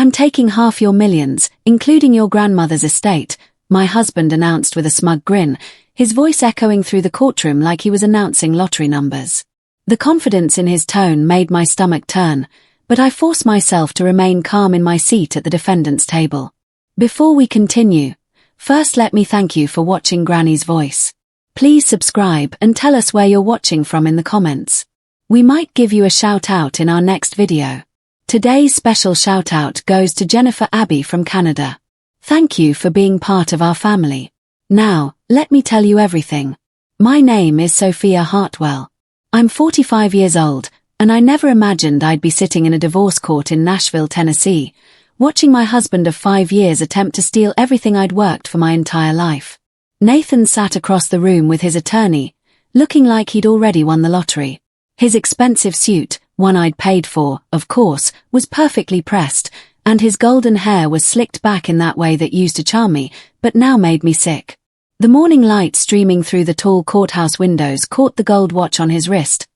"I'm taking half your millions, including your grandmother's estate," my husband announced with a smug grin, his voice echoing through the courtroom like he was announcing lottery numbers. The confidence in his tone made my stomach turn, but I forced myself to remain calm in my seat at the defendant's table. Before we continue, first let me thank you for watching Granny's Voice. Please subscribe and tell us where you're watching from in the comments. We might give you a shout out in our next video. Today's special shout out goes to Jennifer Abbey from Canada. Thank you for being part of our family. Now, let me tell you everything. My name is Sophia Hartwell. I'm 45 years old, and I never imagined I'd be sitting in a divorce court in Nashville, Tennessee, watching my husband of 5 years attempt to steal everything I'd worked for my entire life. Nathan sat across the room with his attorney, looking like he'd already won the lottery. His expensive suit, one I'd paid for, of course, was perfectly pressed, and his golden hair was slicked back in that way that used to charm me, but now made me sick. The morning light streaming through the tall courthouse windows caught the gold watch on his wrist,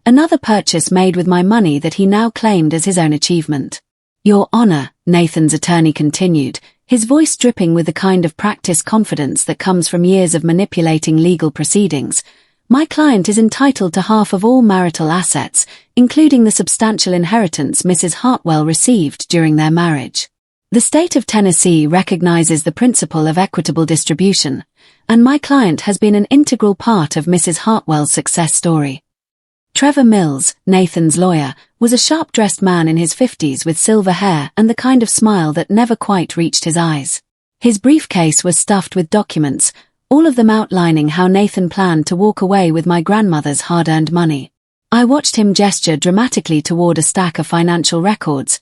another purchase made with my money that he now claimed as his own achievement. "Your Honor," Nathan's attorney continued, his voice dripping with the kind of practiced confidence that comes from years of manipulating legal proceedings, "my client is entitled to half of all marital assets, including the substantial inheritance Mrs. Hartwell received during their marriage. The state of Tennessee recognizes the principle of equitable distribution, and my client has been an integral part of Mrs. Hartwell's success story." Trevor Mills, Nathan's lawyer, was a sharp-dressed man in his 50s with silver hair and the kind of smile that never quite reached his eyes. His briefcase was stuffed with documents, all of them outlining how Nathan planned to walk away with my grandmother's hard-earned money. I watched him gesture dramatically toward a stack of financial records,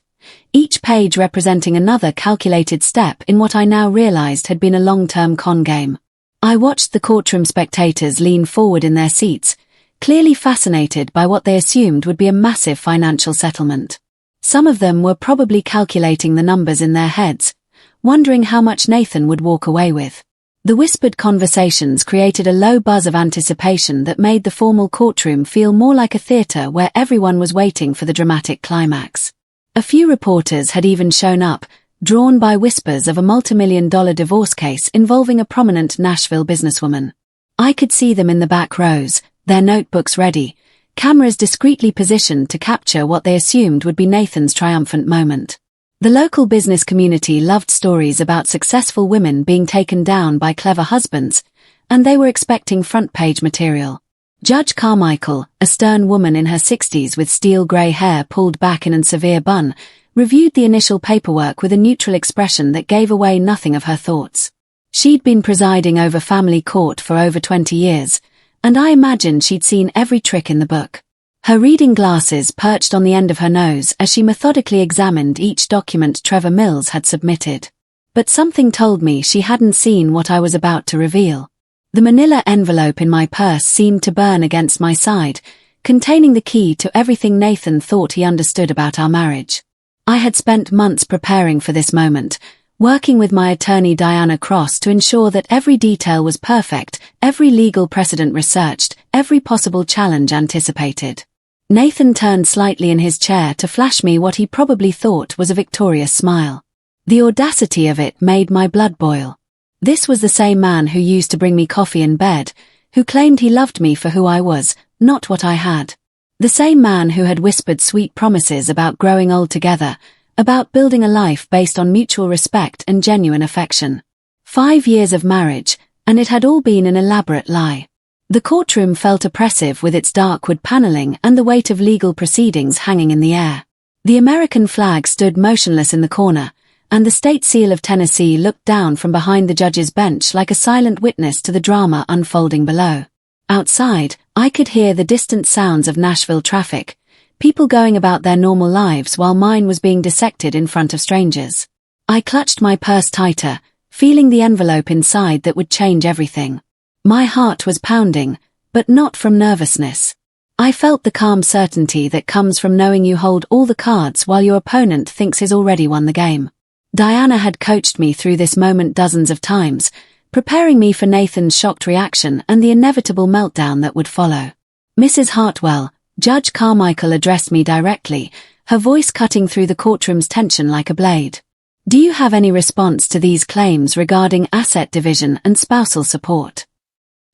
each page representing another calculated step in what I now realized had been a long-term con game. I watched the courtroom spectators lean forward in their seats, clearly fascinated by what they assumed would be a massive financial settlement. Some of them were probably calculating the numbers in their heads, wondering how much Nathan would walk away with. The whispered conversations created a low buzz of anticipation that made the formal courtroom feel more like a theater where everyone was waiting for the dramatic climax. A few reporters had even shown up, drawn by whispers of a multimillion-dollar divorce case involving a prominent Nashville businesswoman. I could see them in the back rows, their notebooks ready, cameras discreetly positioned to capture what they assumed would be Nathan's triumphant moment. The local business community loved stories about successful women being taken down by clever husbands, and they were expecting front-page material. Judge Carmichael, a stern woman in her 60s with steel-grey hair pulled back in a severe bun, reviewed the initial paperwork with a neutral expression that gave away nothing of her thoughts. She'd been presiding over family court for over 20 years, and I imagined she'd seen every trick in the book. Her reading glasses perched on the end of her nose as she methodically examined each document Trevor Mills had submitted. But something told me she hadn't seen what I was about to reveal. The manila envelope in my purse seemed to burn against my side, containing the key to everything Nathan thought he understood about our marriage. I had spent months preparing for this moment, working with my attorney Diana Cross to ensure that every detail was perfect, every legal precedent researched, every possible challenge anticipated. Nathan turned slightly in his chair to flash me what he probably thought was a victorious smile. The audacity of it made my blood boil. This was the same man who used to bring me coffee in bed, who claimed he loved me for who I was, not what I had. The same man who had whispered sweet promises about growing old together, about building a life based on mutual respect and genuine affection. 5 years of marriage, and it had all been an elaborate lie. The courtroom felt oppressive with its dark wood paneling and the weight of legal proceedings hanging in the air. The American flag stood motionless in the corner, and the state seal of Tennessee looked down from behind the judge's bench like a silent witness to the drama unfolding below. Outside, I could hear the distant sounds of Nashville traffic, people going about their normal lives while mine was being dissected in front of strangers. I clutched my purse tighter, feeling the envelope inside that would change everything. My heart was pounding, but not from nervousness. I felt the calm certainty that comes from knowing you hold all the cards while your opponent thinks he's already won the game. Diana had coached me through this moment dozens of times, preparing me for Nathan's shocked reaction and the inevitable meltdown that would follow. "Mrs. Hartwell," Judge Carmichael addressed me directly, her voice cutting through the courtroom's tension like a blade. Do you have any response to these claims regarding asset division and spousal support?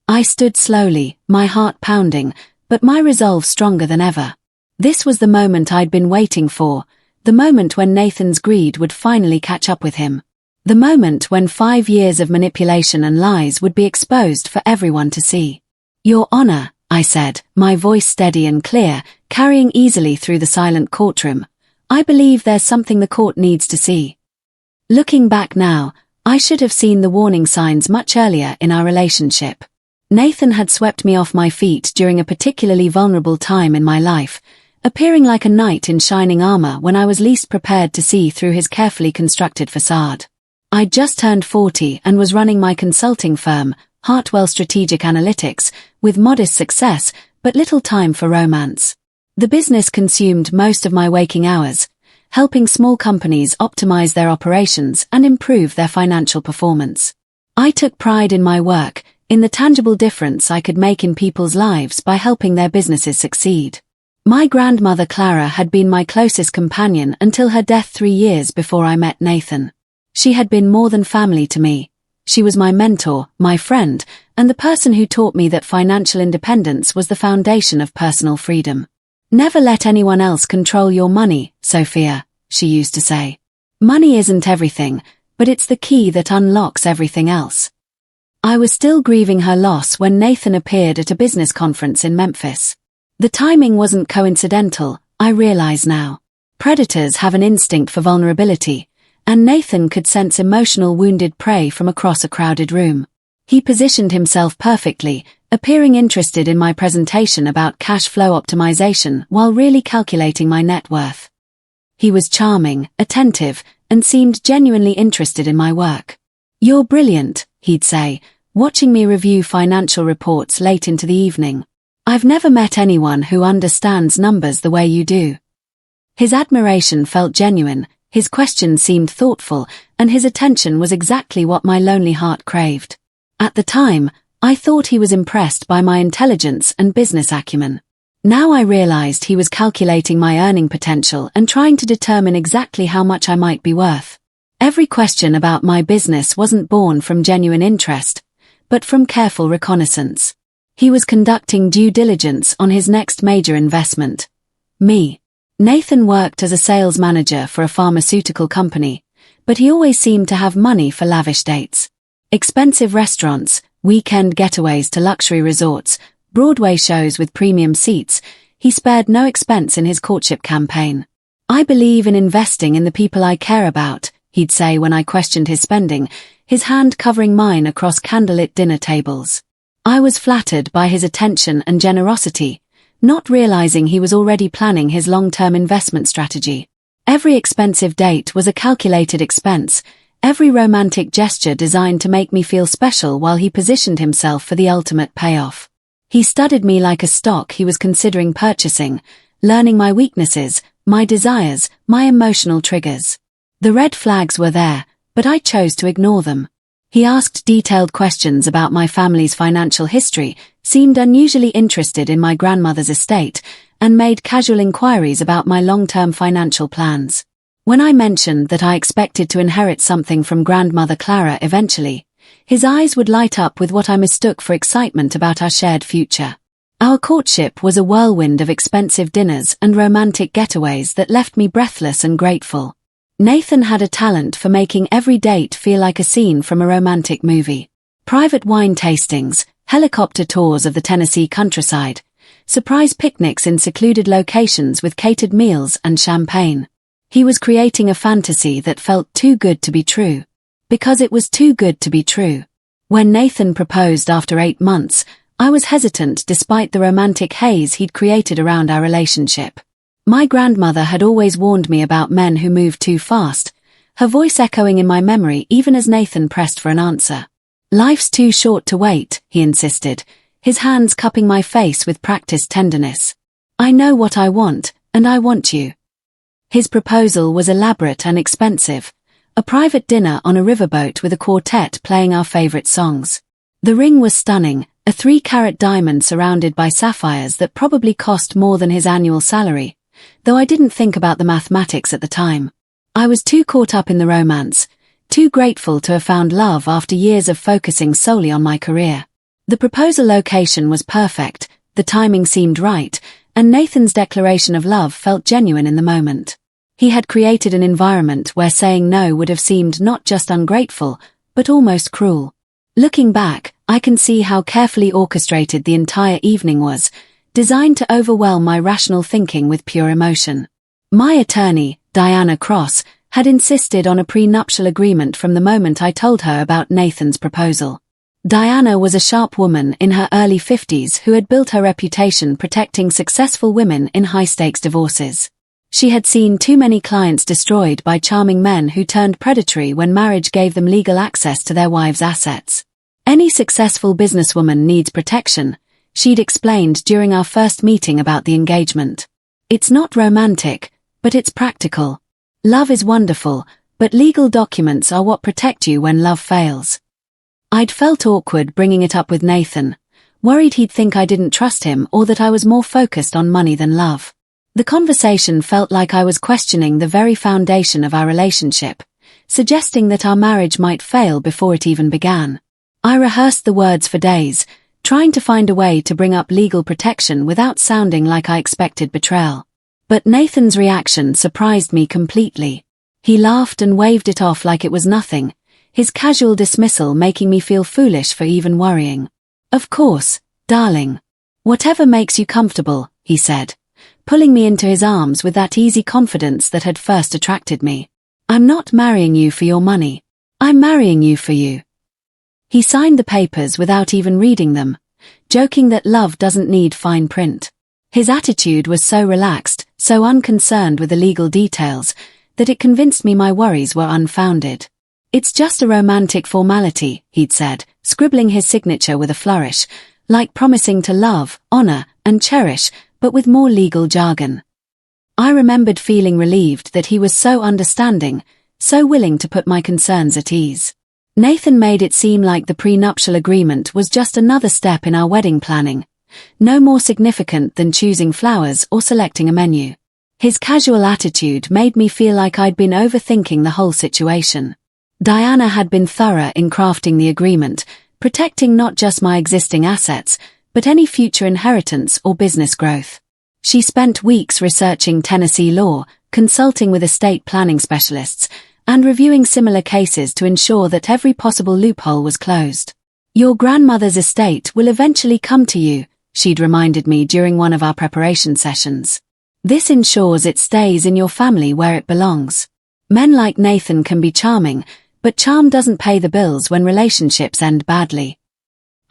I stood slowly, my heart pounding, but my resolve stronger than ever. This was the moment I'd been waiting for, the moment when Nathan's greed would finally catch up with him. The moment when 5 years of manipulation and lies would be exposed for everyone to see. Your Honor, I said, my voice steady and clear, carrying easily through the silent courtroom, I believe there's something the court needs to see. Looking back now, I should have seen the warning signs much earlier in our relationship. Nathan had swept me off my feet during a particularly vulnerable time in my life, appearing like a knight in shining armor when I was least prepared to see through his carefully constructed facade. I'd just turned 40 and was running my consulting firm, Hartwell Strategic Analytics, with modest success, but little time for romance. The business consumed most of my waking hours, helping small companies optimize their operations and improve their financial performance. I took pride in my work, in the tangible difference I could make in people's lives by helping their businesses succeed. My grandmother Clara had been my closest companion until her death 3 years before I met Nathan. She had been more than family to me. She was my mentor, my friend, and the person who taught me that financial independence was the foundation of personal freedom. Never let anyone else control your money, Sophia, she used to say. Money isn't everything, but it's the key that unlocks everything else. I was still grieving her loss when Nathan appeared at a business conference in Memphis. The timing wasn't coincidental, I realize now. Predators have an instinct for vulnerability, and Nathan could sense emotional wounded prey from across a crowded room. He positioned himself perfectly, appearing interested in my presentation about cash flow optimization while really calculating my net worth. He was charming, attentive, and seemed genuinely interested in my work. You're brilliant, he'd say, watching me review financial reports late into the evening. I've never met anyone who understands numbers the way you do. His admiration felt genuine, his questions seemed thoughtful, and his attention was exactly what my lonely heart craved. At the time, I thought he was impressed by my intelligence and business acumen. Now I realized he was calculating my earning potential and trying to determine exactly how much I might be worth. Every question about my business wasn't born from genuine interest, but from careful reconnaissance. He was conducting due diligence on his next major investment, me. Nathan worked as a sales manager for a pharmaceutical company, but he always seemed to have money for lavish dates. Expensive restaurants, weekend getaways to luxury resorts, Broadway shows with premium seats, he spared no expense in his courtship campaign. I believe in investing in the people I care about, he'd say when I questioned his spending, his hand covering mine across candlelit dinner tables. I was flattered by his attention and generosity, not realizing he was already planning his long-term investment strategy. Every expensive date was a calculated expense, every romantic gesture designed to make me feel special while he positioned himself for the ultimate payoff. He studied me like a stock he was considering purchasing, learning my weaknesses, my desires, my emotional triggers. The red flags were there, but I chose to ignore them. He asked detailed questions about my family's financial history, seemed unusually interested in my grandmother's estate, and made casual inquiries about my long-term financial plans. When I mentioned that I expected to inherit something from grandmother Clara eventually, his eyes would light up with what I mistook for excitement about our shared future. Our courtship was a whirlwind of expensive dinners and romantic getaways that left me breathless and grateful. Nathan had a talent for making every date feel like a scene from a romantic movie. Private wine tastings, helicopter tours of the Tennessee countryside, surprise picnics in secluded locations with catered meals and champagne. He was creating a fantasy that felt too good to be true. Because it was too good to be true. When Nathan proposed after 8 months, I was hesitant despite the romantic haze he'd created around our relationship. My grandmother had always warned me about men who moved too fast, her voice echoing in my memory even as Nathan pressed for an answer. Life's too short to wait, he insisted, his hands cupping my face with practiced tenderness. I know what I want, and I want you. His proposal was elaborate and expensive, a private dinner on a riverboat with a quartet playing our favorite songs. The ring was stunning, a 3-carat diamond surrounded by sapphires that probably cost more than his annual salary, though I didn't think about the mathematics at the time. I was too caught up in the romance, too grateful to have found love after years of focusing solely on my career. The proposal location was perfect, the timing seemed right, and Nathan's declaration of love felt genuine in the moment. He had created an environment where saying no would have seemed not just ungrateful, but almost cruel. Looking back, I can see how carefully orchestrated the entire evening was, designed to overwhelm my rational thinking with pure emotion. My attorney, Diana Cross, had insisted on a prenuptial agreement from the moment I told her about Nathan's proposal. Diana was a sharp woman in her early 50s who had built her reputation protecting successful women in high-stakes divorces. She had seen too many clients destroyed by charming men who turned predatory when marriage gave them legal access to their wives' assets. Any successful businesswoman needs protection, she'd explained during our first meeting about the engagement. It's not romantic, but it's practical. Love is wonderful, but legal documents are what protect you when love fails. I'd felt awkward bringing it up with Nathan, worried he'd think I didn't trust him or that I was more focused on money than love. The conversation felt like I was questioning the very foundation of our relationship, suggesting that our marriage might fail before it even began. I rehearsed the words for days, trying to find a way to bring up legal protection without sounding like I expected betrayal. But Nathan's reaction surprised me completely. He laughed and waved it off like it was nothing, his casual dismissal making me feel foolish for even worrying. "Of course, darling. Whatever makes you comfortable," he said, pulling me into his arms with that easy confidence that had first attracted me. "I'm not marrying you for your money. I'm marrying you for you." He signed the papers without even reading them, joking that love doesn't need fine print. His attitude was so relaxed, so unconcerned with the legal details, that it convinced me my worries were unfounded. "It's just a romantic formality," he'd said, scribbling his signature with a flourish, like promising to love, honor, and cherish, but with more legal jargon. I remembered feeling relieved that he was so understanding, so willing to put my concerns at ease. Nathan made it seem like the prenuptial agreement was just another step in our wedding planning, no more significant than choosing flowers or selecting a menu. His casual attitude made me feel like I'd been overthinking the whole situation. Diana had been thorough in crafting the agreement, protecting not just my existing assets, but any future inheritance or business growth. She spent weeks researching Tennessee law, consulting with estate planning specialists, and reviewing similar cases to ensure that every possible loophole was closed. "Your grandmother's estate will eventually come to you," she'd reminded me during one of our preparation sessions. "This ensures it stays in your family where it belongs." Men like Nathan can be charming, but charm doesn't pay the bills when relationships end badly.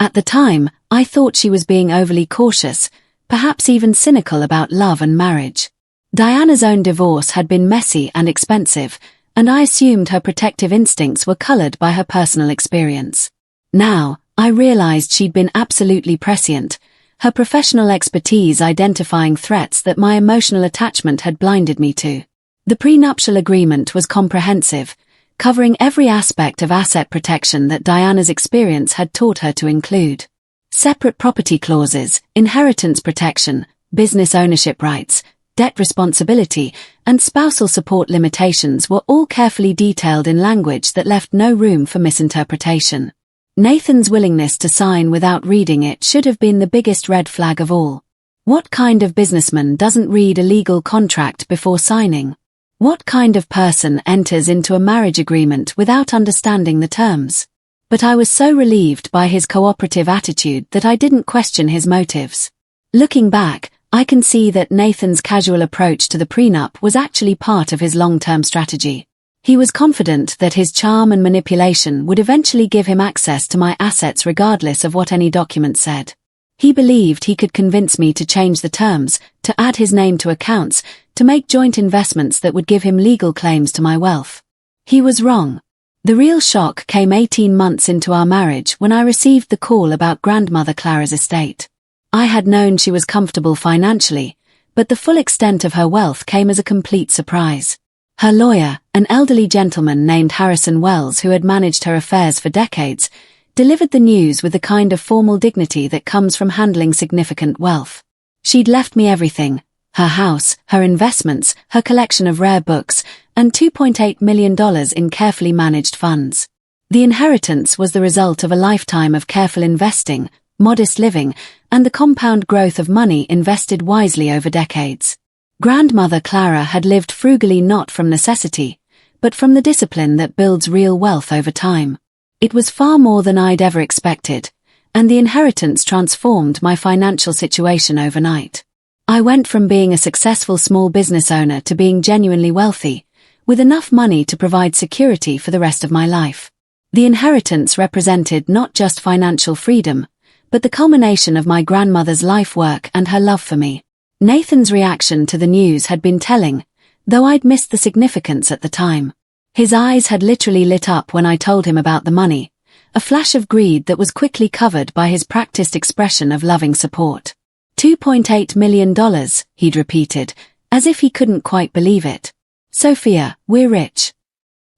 At the time, I thought she was being overly cautious, perhaps even cynical about love and marriage. Diana's own divorce had been messy and expensive, and I assumed her protective instincts were colored by her personal experience. Now, I realized she'd been absolutely prescient, her professional expertise identifying threats that my emotional attachment had blinded me to. The prenuptial agreement was comprehensive, covering every aspect of asset protection that Diana's experience had taught her to include. Separate property clauses, inheritance protection, business ownership rights, debt responsibility, and spousal support limitations were all carefully detailed in language that left no room for misinterpretation. Nathan's willingness to sign without reading it should have been the biggest red flag of all. What kind of businessman doesn't read a legal contract before signing? What kind of person enters into a marriage agreement without understanding the terms? But I was so relieved by his cooperative attitude that I didn't question his motives. Looking back, I can see that Nathan's casual approach to the prenup was actually part of his long-term strategy. He was confident that his charm and manipulation would eventually give him access to my assets regardless of what any document said. He believed he could convince me to change the terms, to add his name to accounts, to make joint investments that would give him legal claims to my wealth. He was wrong. The real shock came 18 months into our marriage when I received the call about grandmother Clara's estate. I had known she was comfortable financially, but the full extent of her wealth came as a complete surprise. Her lawyer, an elderly gentleman named Harrison Wells who had managed her affairs for decades, delivered the news with the kind of formal dignity that comes from handling significant wealth. She'd left me everything, Her house, her investments, her collection of rare books, and $2.8 million in carefully managed funds. The inheritance was the result of a lifetime of careful investing, modest living, and the compound growth of money invested wisely over decades. Grandmother Clara had lived frugally not from necessity, but from the discipline that builds real wealth over time. It was far more than I'd ever expected, and the inheritance transformed my financial situation overnight. I went from being a successful small business owner to being genuinely wealthy, with enough money to provide security for the rest of my life. The inheritance represented not just financial freedom, but the culmination of my grandmother's life work and her love for me. Nathan's reaction to the news had been telling, though I'd missed the significance at the time. His eyes had literally lit up when I told him about the money, a flash of greed that was quickly covered by his practiced expression of loving support. $2.8 million, he'd repeated, as if he couldn't quite believe it. Sophia, we're rich.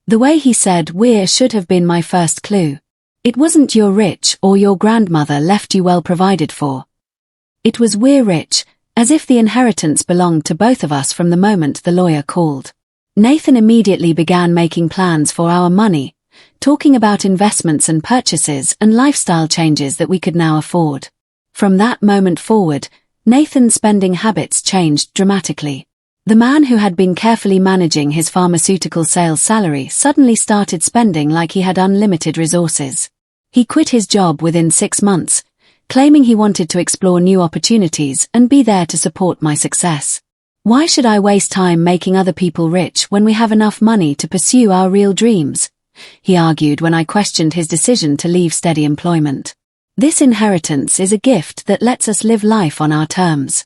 The way he said we're should have been my first clue. It wasn't you're rich or your grandmother left you well provided for. It was we're rich, as if the inheritance belonged to both of us from the moment the lawyer called. Nathan immediately began making plans for our money, talking about investments and purchases and lifestyle changes that we could now afford. From that moment forward, Nathan's spending habits changed dramatically. The man who had been carefully managing his pharmaceutical sales salary suddenly started spending like he had unlimited resources. He quit his job within 6 months, claiming he wanted to explore new opportunities and be there to support my success. Why should I waste time making other people rich when we have enough money to pursue our real dreams? He argued when I questioned his decision to leave steady employment. This inheritance is a gift that lets us live life on our terms.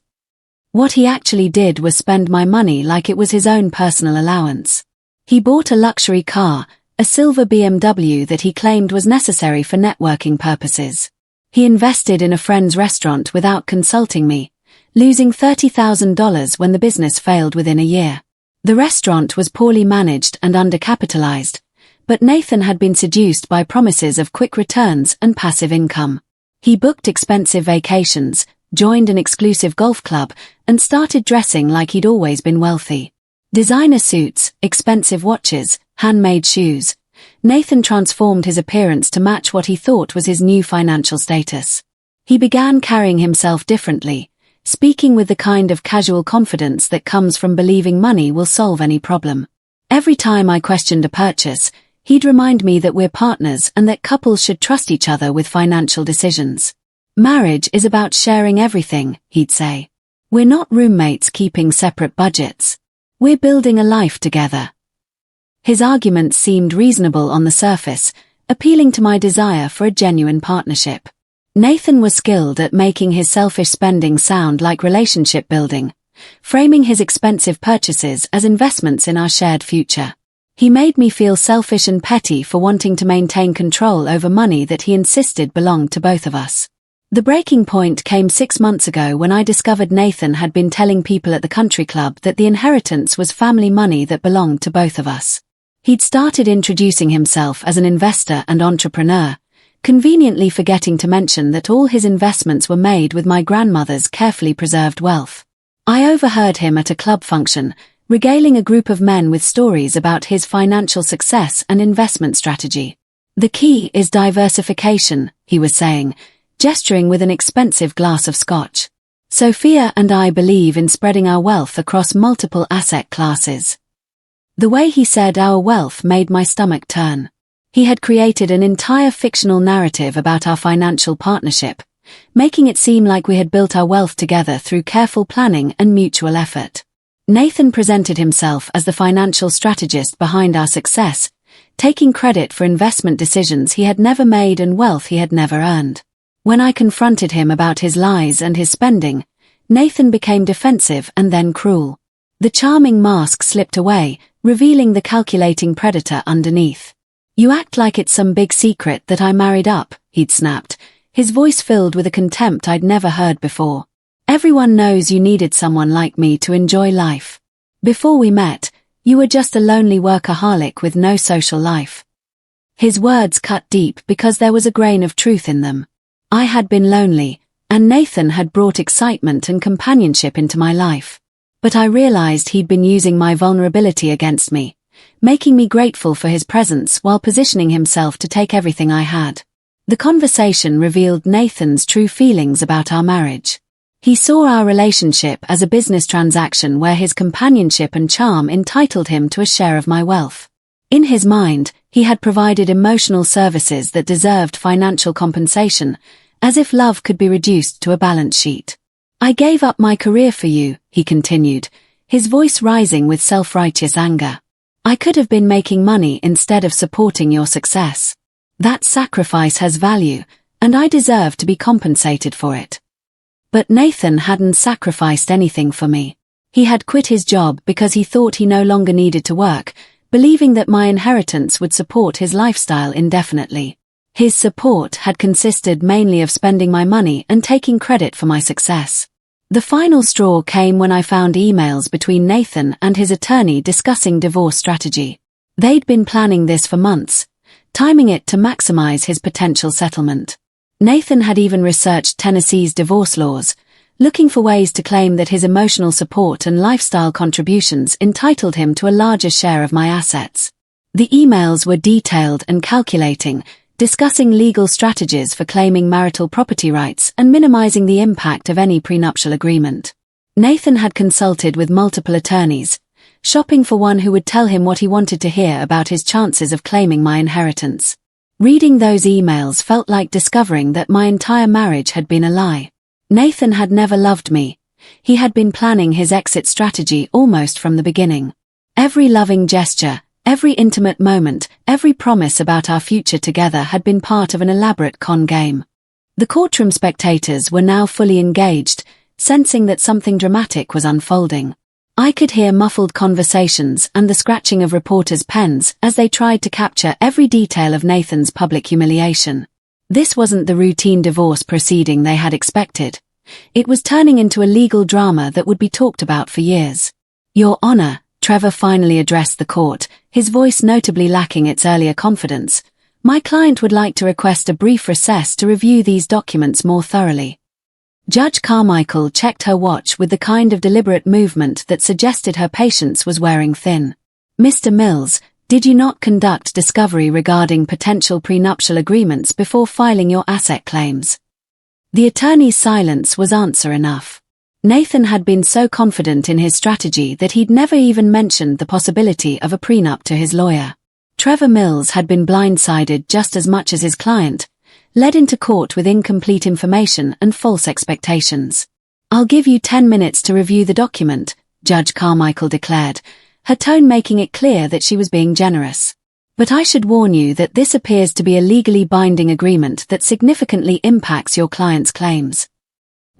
What he actually did was spend my money like it was his own personal allowance. He bought a luxury car, a silver BMW that he claimed was necessary for networking purposes. He invested in a friend's restaurant without consulting me, losing $30,000 when the business failed within a year. The restaurant was poorly managed and undercapitalized, but Nathan had been seduced by promises of quick returns and passive income. He booked expensive vacations, joined an exclusive golf club, and started dressing like he'd always been wealthy. Designer suits, expensive watches, handmade shoes. Nathan transformed his appearance to match what he thought was his new financial status. He began carrying himself differently, speaking with the kind of casual confidence that comes from believing money will solve any problem. Every time I questioned a purchase, he'd remind me that we're partners and that couples should trust each other with financial decisions. Marriage is about sharing everything, he'd say. We're not roommates keeping separate budgets. We're building a life together. His arguments seemed reasonable on the surface, appealing to my desire for a genuine partnership. Nathan was skilled at making his selfish spending sound like relationship building, framing his expensive purchases as investments in our shared future. He made me feel selfish and petty for wanting to maintain control over money that he insisted belonged to both of us. The breaking point came 6 months ago when I discovered Nathan had been telling people at the country club that the inheritance was family money that belonged to both of us. He'd started introducing himself as an investor and entrepreneur, conveniently forgetting to mention that all his investments were made with my grandmother's carefully preserved wealth. I overheard him at a club function, regaling a group of men with stories about his financial success and investment strategy. The key is diversification, he was saying, gesturing with an expensive glass of scotch. Sophia and I believe in spreading our wealth across multiple asset classes. The way he said our wealth made my stomach turn. He had created an entire fictional narrative about our financial partnership, making it seem like we had built our wealth together through careful planning and mutual effort. Nathan presented himself as the financial strategist behind our success, taking credit for investment decisions he had never made and wealth he had never earned. When I confronted him about his lies and his spending, Nathan became defensive and then cruel. The charming mask slipped away, revealing the calculating predator underneath. You act like it's some big secret that I married up, he'd snapped, his voice filled with a contempt I'd never heard before. Everyone knows you needed someone like me to enjoy life. Before we met, you were just a lonely workaholic with no social life. His words cut deep because there was a grain of truth in them. I had been lonely, and Nathan had brought excitement and companionship into my life. But I realized he'd been using my vulnerability against me, making me grateful for his presence while positioning himself to take everything I had. The conversation revealed Nathan's true feelings about our marriage. He saw our relationship as a business transaction where his companionship and charm entitled him to a share of my wealth. In his mind, he had provided emotional services that deserved financial compensation, as if love could be reduced to a balance sheet. "I gave up my career for you," he continued, his voice rising with self-righteous anger. "I could have been making money instead of supporting your success. That sacrifice has value, and I deserve to be compensated for it." But Nathan hadn't sacrificed anything for me. He had quit his job because he thought he no longer needed to work, believing that my inheritance would support his lifestyle indefinitely. His support had consisted mainly of spending my money and taking credit for my success. The final straw came when I found emails between Nathan and his attorney discussing divorce strategy. They'd been planning this for months, timing it to maximize his potential settlement. Nathan had even researched Tennessee's divorce laws, looking for ways to claim that his emotional support and lifestyle contributions entitled him to a larger share of my assets. The emails were detailed and calculating, discussing legal strategies for claiming marital property rights and minimizing the impact of any prenuptial agreement. Nathan had consulted with multiple attorneys, shopping for one who would tell him what he wanted to hear about his chances of claiming my inheritance. Reading those emails felt like discovering that my entire marriage had been a lie. Nathan had never loved me. He had been planning his exit strategy almost from the beginning. Every loving gesture, every intimate moment, every promise about our future together had been part of an elaborate con game. The courtroom spectators were now fully engaged, sensing that something dramatic was unfolding. I could hear muffled conversations and the scratching of reporters' pens as they tried to capture every detail of Nathan's public humiliation. This wasn't the routine divorce proceeding they had expected. It was turning into a legal drama that would be talked about for years. "Your Honor," Trevor finally addressed the court, his voice notably lacking its earlier confidence, "my client would like to request a brief recess to review these documents more thoroughly." Judge Carmichael checked her watch with the kind of deliberate movement that suggested her patience was wearing thin. "Mr. Mills, did you not conduct discovery regarding potential prenuptial agreements before filing your asset claims?" The attorney's silence was answer enough. Nathan had been so confident in his strategy that he'd never even mentioned the possibility of a prenup to his lawyer. Trevor Mills had been blindsided just as much as his client, led into court with incomplete information and false expectations. "I'll give you 10 minutes to review the document," Judge Carmichael declared, her tone making it clear that she was being generous. "But I should warn you that this appears to be a legally binding agreement that significantly impacts your client's claims."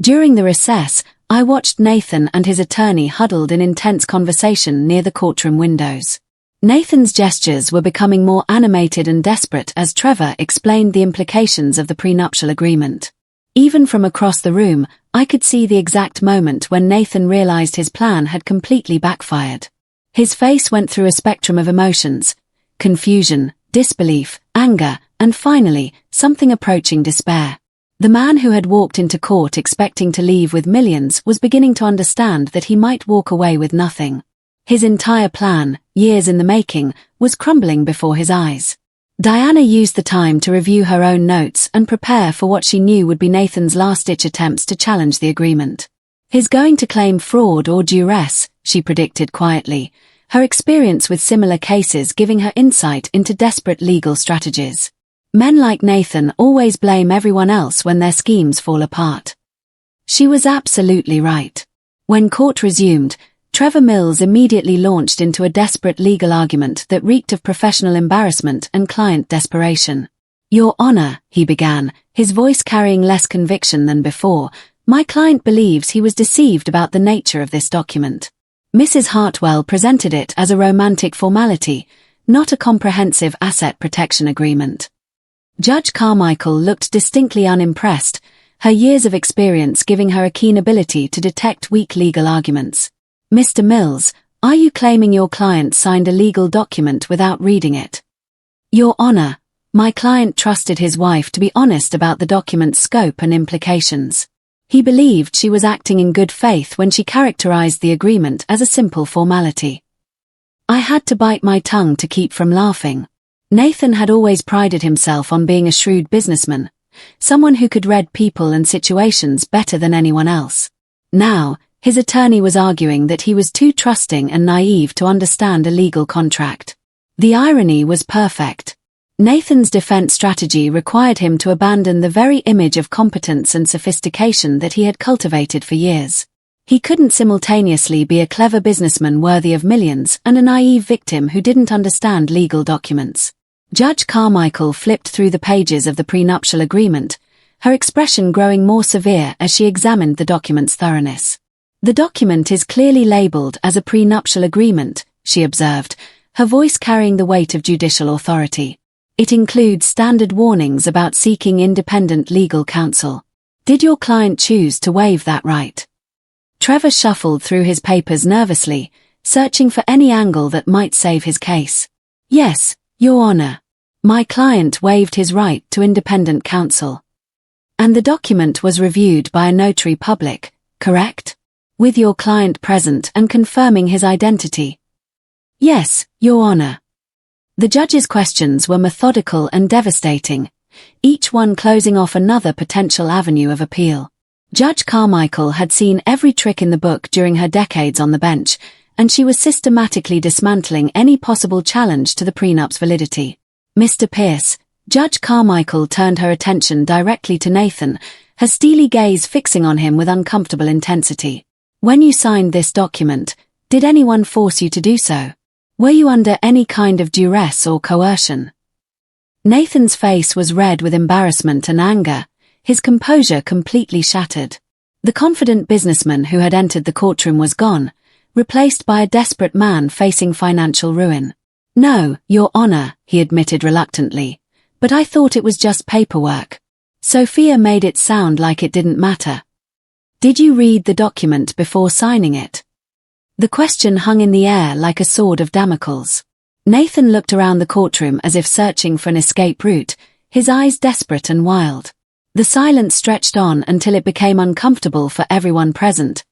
During the recess, I watched Nathan and his attorney huddled in intense conversation near the courtroom windows. Nathan's gestures were becoming more animated and desperate as Trevor explained the implications of the prenuptial agreement. Even from across the room, I could see the exact moment when Nathan realized his plan had completely backfired. His face went through a spectrum of emotions: confusion, disbelief, anger, and finally, something approaching despair. The man who had walked into court expecting to leave with millions was beginning to understand that he might walk away with nothing. His entire plan, years in the making, was crumbling before his eyes. Diana used the time to review her own notes and prepare for what she knew would be Nathan's last-ditch attempts to challenge the agreement. "He's going to claim fraud or duress," she predicted quietly, her experience with similar cases giving her insight into desperate legal strategies. Men like Nathan always blame everyone else when their schemes fall apart. She was absolutely right. When court resumed, Trevor Mills immediately launched into a desperate legal argument that reeked of professional embarrassment and client desperation. "Your Honor," he began, his voice carrying less conviction than before, "my client believes he was deceived about the nature of this document. Mrs. Hartwell presented it as a romantic formality, not a comprehensive asset protection agreement." Judge Carmichael looked distinctly unimpressed, her years of experience giving her a keen ability to detect weak legal arguments. "Mr. Mills, are you claiming your client signed a legal document without reading it?" "Your Honor, my client trusted his wife to be honest about the document's scope and implications." He believed she was acting in good faith when she characterized the agreement as a simple formality. I had to bite my tongue to keep from laughing. Nathan had always prided himself on being a shrewd businessman, someone who could read people and situations better than anyone else. Now, his attorney was arguing that he was too trusting and naive to understand a legal contract. The irony was perfect. Nathan's defense strategy required him to abandon the very image of competence and sophistication that he had cultivated for years. He couldn't simultaneously be a clever businessman worthy of millions and a naive victim who didn't understand legal documents. Judge Carmichael flipped through the pages of the prenuptial agreement, her expression growing more severe as she examined the document's thoroughness. "The document is clearly labeled as a prenuptial agreement," she observed, her voice carrying the weight of judicial authority. "It includes standard warnings about seeking independent legal counsel. Did your client choose to waive that right?" Trevor shuffled through his papers nervously, searching for any angle that might save his case. "Yes, Your Honor. My client waived his right to independent counsel. And the document was reviewed by a notary public, correct? With your client present and confirming his identity." "Yes, Your Honor." The judge's questions were methodical and devastating, each one closing off another potential avenue of appeal. Judge Carmichael had seen every trick in the book during her decades on the bench, and she was systematically dismantling any possible challenge to the prenup's validity. "Mr. Pierce," Judge Carmichael turned her attention directly to Nathan, her steely gaze fixing on him with uncomfortable intensity. "When you signed this document, did anyone force you to do so? Were you under any kind of duress or coercion?" Nathan's face was red with embarrassment and anger, his composure completely shattered. The confident businessman who had entered the courtroom was gone, replaced by a desperate man facing financial ruin. "No, Your Honor," he admitted reluctantly, "but I thought it was just paperwork." Sophia made it sound like it didn't matter. "Did you read the document before signing it?" The question hung in the air like a sword of Damocles. Nathan looked around the courtroom as if searching for an escape route, his eyes desperate and wild. The silence stretched on until it became uncomfortable for everyone present,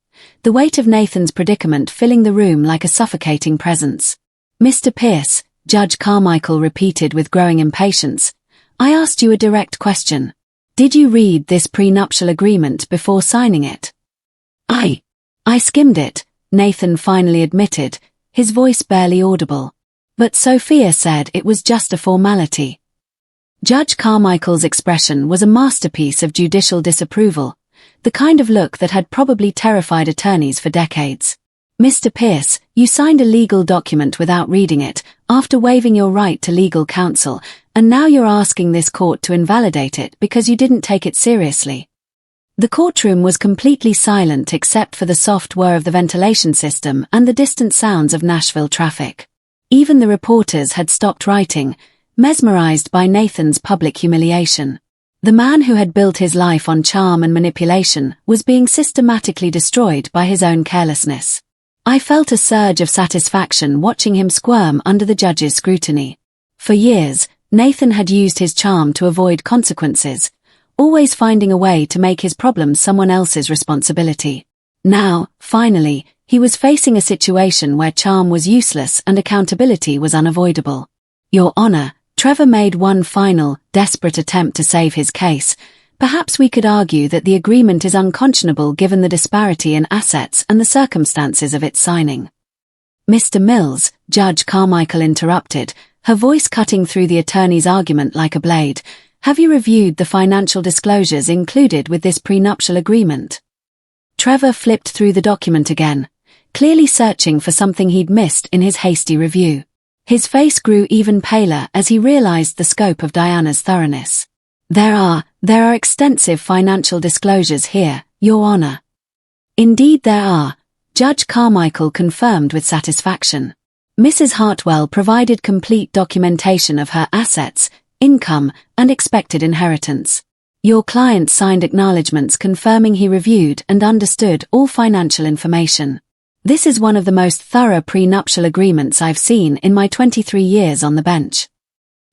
the weight of Nathan's predicament filling the room like a suffocating presence. "Mr. Pierce," Judge Carmichael repeated with growing impatience, "I asked you a direct question. Did you read this prenuptial agreement before signing it?" I skimmed it," Nathan finally admitted, his voice barely audible. "But Sophia said it was just a formality." Judge Carmichael's expression was a masterpiece of judicial disapproval, the kind of look that had probably terrified attorneys for decades. "Mr. Pierce, you signed a legal document without reading it, after waiving your right to legal counsel, and now you're asking this court to invalidate it because you didn't take it seriously." The courtroom was completely silent except for the soft whir of the ventilation system and the distant sounds of Nashville traffic. Even the reporters had stopped writing, mesmerized by Nathan's public humiliation. The man who had built his life on charm and manipulation was being systematically destroyed by his own carelessness. I felt a surge of satisfaction watching him squirm under the judge's scrutiny. For years, Nathan had used his charm to avoid consequences, always finding a way to make his problems someone else's responsibility. Now, finally, he was facing a situation where charm was useless and accountability was unavoidable. "Your Honor," Trevor made one final, desperate attempt to save his case. "Perhaps we could argue that the agreement is unconscionable given the disparity in assets and the circumstances of its signing." "Mr. Mills," Judge Carmichael interrupted, her voice cutting through the attorney's argument like a blade, "have you reviewed the financial disclosures included with this prenuptial agreement?" Trevor flipped through the document again, clearly searching for something he'd missed in his hasty review. His face grew even paler as he realized the scope of Diana's thoroughness. There are extensive financial disclosures here, Your Honor." "Indeed there are," Judge Carmichael confirmed with satisfaction. Mrs. Hartwell provided complete documentation of her assets, income, and expected inheritance. Your client signed acknowledgements confirming he reviewed and understood all financial information. This is one of the most thorough prenuptial agreements I've seen in my 23 years on the bench.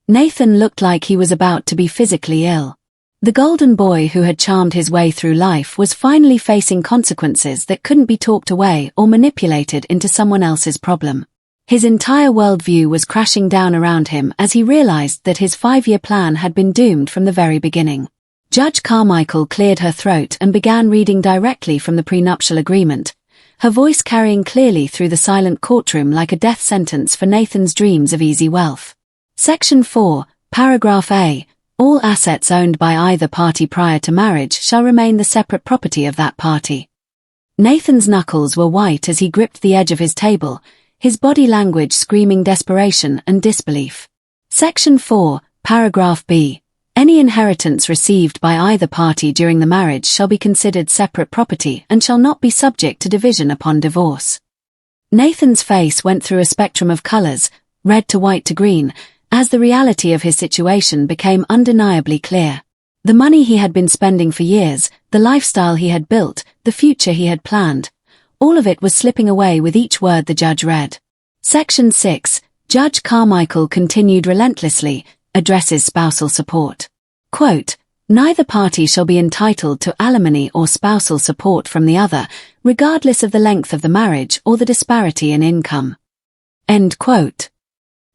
Nathan looked like he was about to be physically ill. The golden boy who had charmed his way through life was finally facing consequences that couldn't be talked away or manipulated into someone else's problem. His entire worldview was crashing down around him as he realized that his 5-year plan had been doomed from the very beginning. Judge Carmichael cleared her throat and began reading directly from the prenuptial agreement, her voice carrying clearly through the silent courtroom like a death sentence for Nathan's dreams of easy wealth. Section 4, Paragraph A. All assets owned by either party prior to marriage shall remain the separate property of that party. Nathan's knuckles were white as he gripped the edge of his table, his body language screaming desperation and disbelief. Section 4, Paragraph B. Any inheritance received by either party during the marriage shall be considered separate property and shall not be subject to division upon divorce. Nathan's face went through a spectrum of colors, red to white to green, as the reality of his situation became undeniably clear. The money he had been spending for years, the lifestyle he had built, the future he had planned, all of it was slipping away with each word the judge read. Section 6, Judge Carmichael continued relentlessly, addresses spousal support. Quote, neither party shall be entitled to alimony or spousal support from the other, regardless of the length of the marriage or the disparity in income. End quote.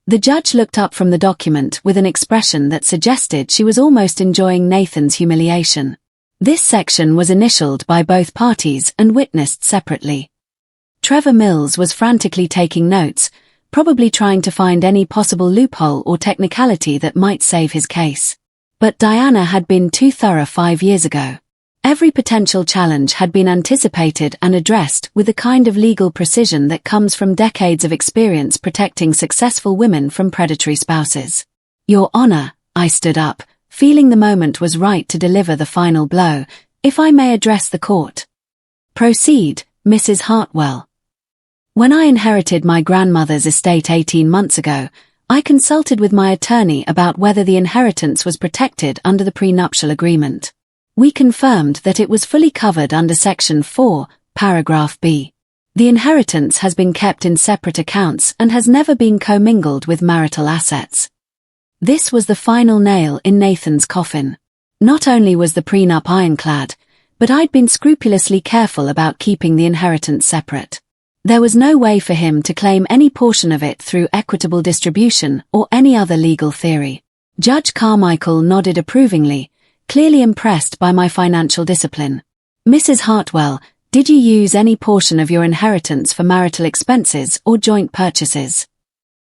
The judge looked up from the document with an expression that suggested she was almost enjoying Nathan's humiliation. This section was initialed by both parties and witnessed separately. Trevor Mills was frantically taking notes, probably trying to find any possible loophole or technicality that might save his case. But Diana had been too thorough 5 years ago. Every potential challenge had been anticipated and addressed with the kind of legal precision that comes from decades of experience protecting successful women from predatory spouses. Your Honor, I stood up, feeling the moment was right to deliver the final blow, if I may address the court. Proceed, Mrs. Hartwell. When I inherited my grandmother's estate 18 months ago, I consulted with my attorney about whether the inheritance was protected under the prenuptial agreement. We confirmed that it was fully covered under Section 4, Paragraph B. The inheritance has been kept in separate accounts and has never been commingled with marital assets. This was the final nail in Nathan's coffin. Not only was the prenup ironclad, but I'd been scrupulously careful about keeping the inheritance separate. There was no way for him to claim any portion of it through equitable distribution or any other legal theory. Judge Carmichael nodded approvingly, clearly impressed by my financial discipline. Mrs. Hartwell, did you use any portion of your inheritance for marital expenses or joint purchases?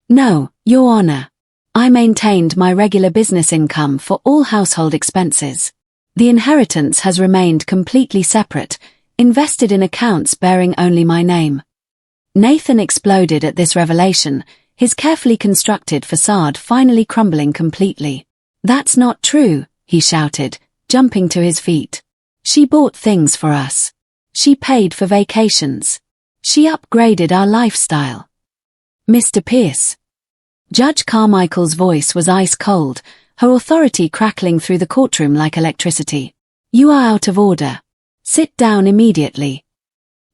No, Your Honor. I maintained my regular business income for all household expenses. The inheritance has remained completely separate, invested in accounts bearing only my name. Nathan exploded at this revelation, his carefully constructed facade finally crumbling completely. That's not true, he shouted, jumping to his feet. She bought things for us. She paid for vacations. She upgraded our lifestyle. Mr. Pierce. Judge Carmichael's voice was ice cold, her authority crackling through the courtroom like electricity. You are out of order. Sit down immediately.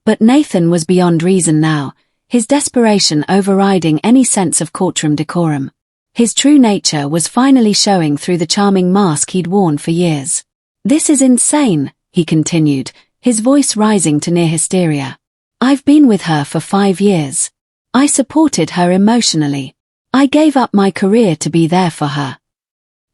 But Nathan was beyond reason now, his desperation overriding any sense of courtroom decorum. His true nature was finally showing through the charming mask he'd worn for years. This is insane, he continued, his voice rising to near hysteria. I've been with her for 5 years. I supported her emotionally. I gave up my career to be there for her.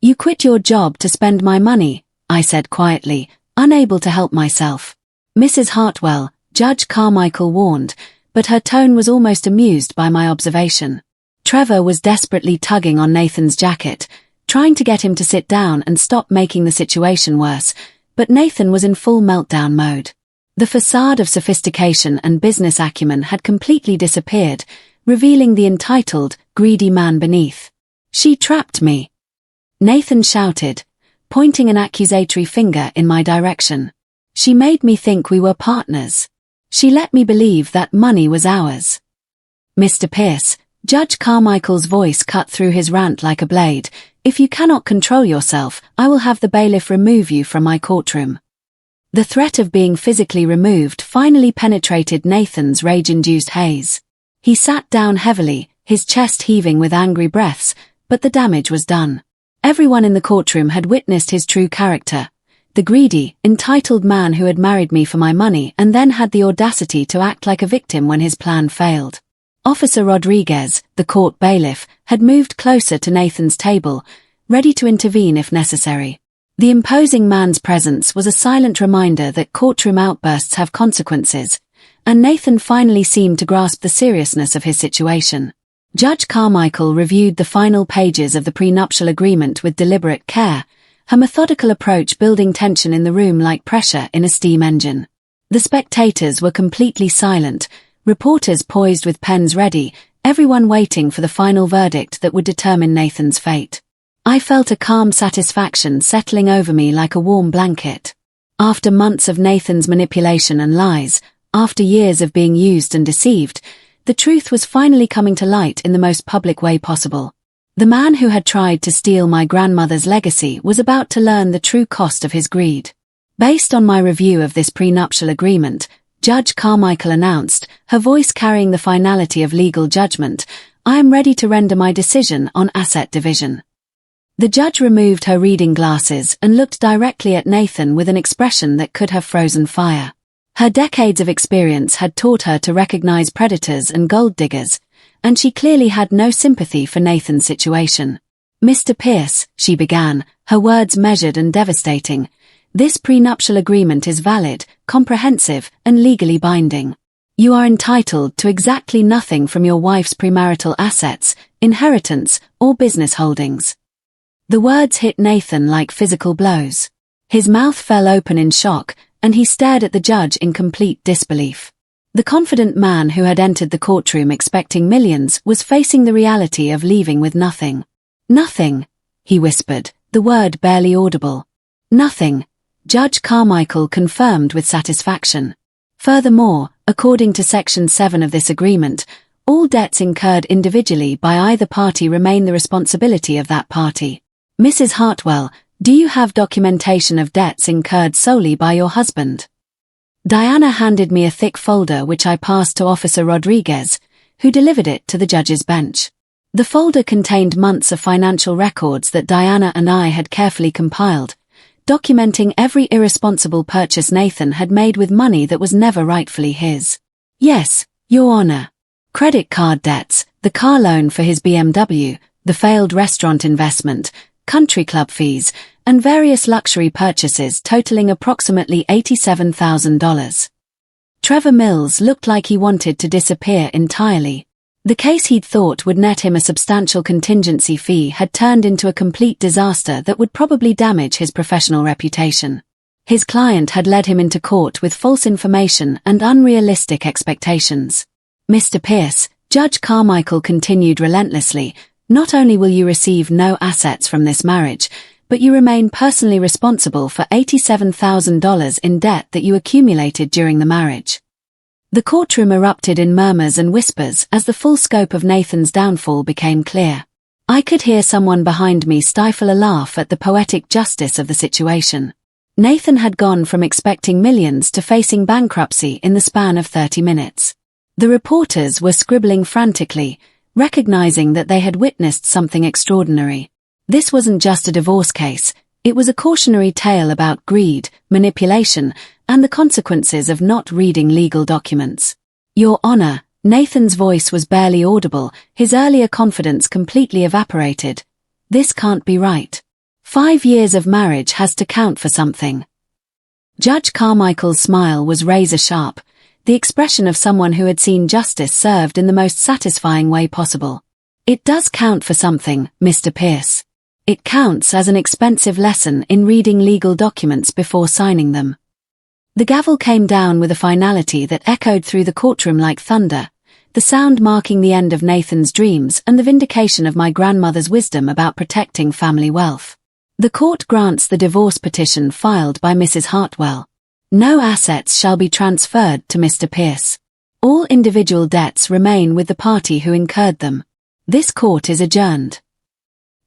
You quit your job to spend my money, I said quietly, unable to help myself. Mrs. Hartwell, Judge Carmichael warned, but her tone was almost amused by my observation. Trevor was desperately tugging on Nathan's jacket, trying to get him to sit down and stop making the situation worse, but Nathan was in full meltdown mode. The facade of sophistication and business acumen had completely disappeared, revealing the entitled, greedy man beneath. She trapped me. Nathan shouted, pointing an accusatory finger in my direction. She made me think we were partners. She let me believe that money was ours. Mr. Pierce, Judge Carmichael's voice cut through his rant like a blade. If you cannot control yourself, I will have the bailiff remove you from my courtroom. The threat of being physically removed finally penetrated Nathan's rage-induced haze. He sat down heavily, his chest heaving with angry breaths, but the damage was done. Everyone in the courtroom had witnessed his true character. The greedy, entitled man who had married me for my money and then had the audacity to act like a victim when his plan failed. Officer Rodriguez, the court bailiff, had moved closer to Nathan's table, ready to intervene if necessary. The imposing man's presence was a silent reminder that courtroom outbursts have consequences, and Nathan finally seemed to grasp the seriousness of his situation. Judge Carmichael reviewed the final pages of the prenuptial agreement with deliberate care, her methodical approach building tension in the room like pressure in a steam engine. The spectators were completely silent, reporters poised with pens ready, everyone waiting for the final verdict that would determine Nathan's fate. I felt a calm satisfaction settling over me like a warm blanket. After months of Nathan's manipulation and lies, after years of being used and deceived, the truth was finally coming to light in the most public way possible. The man who had tried to steal my grandmother's legacy was about to learn the true cost of his greed. Based on my review of this prenuptial agreement, Judge Carmichael announced, her voice carrying the finality of legal judgment, "I am ready to render my decision on asset division." The judge removed her reading glasses and looked directly at Nathan with an expression that could have frozen fire. Her decades of experience had taught her to recognize predators and gold diggers, and she clearly had no sympathy for Nathan's situation. "Mr. Pierce," she began, her words measured and devastating, "this prenuptial agreement is valid, comprehensive, and legally binding. You are entitled to exactly nothing from your wife's premarital assets, inheritance, or business holdings." The words hit Nathan like physical blows. His mouth fell open in shock, and he stared at the judge in complete disbelief. The confident man who had entered the courtroom expecting millions was facing the reality of leaving with nothing. "Nothing," he whispered, the word barely audible. "Nothing," Judge Carmichael confirmed with satisfaction. Furthermore, according to Section 7 of this agreement, all debts incurred individually by either party remain the responsibility of that party. "Mrs. Hartwell, do you have documentation of debts incurred solely by your husband?" Diana handed me a thick folder which I passed to Officer Rodriguez, who delivered it to the judge's bench. The folder contained months of financial records that Diana and I had carefully compiled, documenting every irresponsible purchase Nathan had made with money that was never rightfully his. "Yes, Your Honor. Credit card debts, the car loan for his BMW, the failed restaurant investment, country club fees, and various luxury purchases totaling approximately $87,000. Trevor Mills looked like he wanted to disappear entirely. The case he'd thought would net him a substantial contingency fee had turned into a complete disaster that would probably damage his professional reputation. His client had led him into court with false information and unrealistic expectations. "Mr. Pierce," Judge Carmichael continued relentlessly, "not only will you receive no assets from this marriage, but you remain personally responsible for $87,000 in debt that you accumulated during the marriage." The courtroom erupted in murmurs and whispers as the full scope of Nathan's downfall became clear. I could hear someone behind me stifle a laugh at the poetic justice of the situation. Nathan had gone from expecting millions to facing bankruptcy in the span of 30 minutes. The reporters were scribbling frantically, recognizing that they had witnessed something extraordinary. This wasn't just a divorce case, it was a cautionary tale about greed, manipulation, and the consequences of not reading legal documents. "Your Honor," Nathan's voice was barely audible, his earlier confidence completely evaporated. "This can't be right. 5 years of marriage has to count for something." Judge Carmichael's smile was razor-sharp, the expression of someone who had seen justice served in the most satisfying way possible. "It does count for something, Mr. Pierce. It counts as an expensive lesson in reading legal documents before signing them." The gavel came down with a finality that echoed through the courtroom like thunder, the sound marking the end of Nathan's dreams and the vindication of my grandmother's wisdom about protecting family wealth. The court grants the divorce petition filed by Mrs. Hartwell. No assets shall be transferred to Mr. Pierce. All individual debts remain with the party who incurred them. This court is adjourned.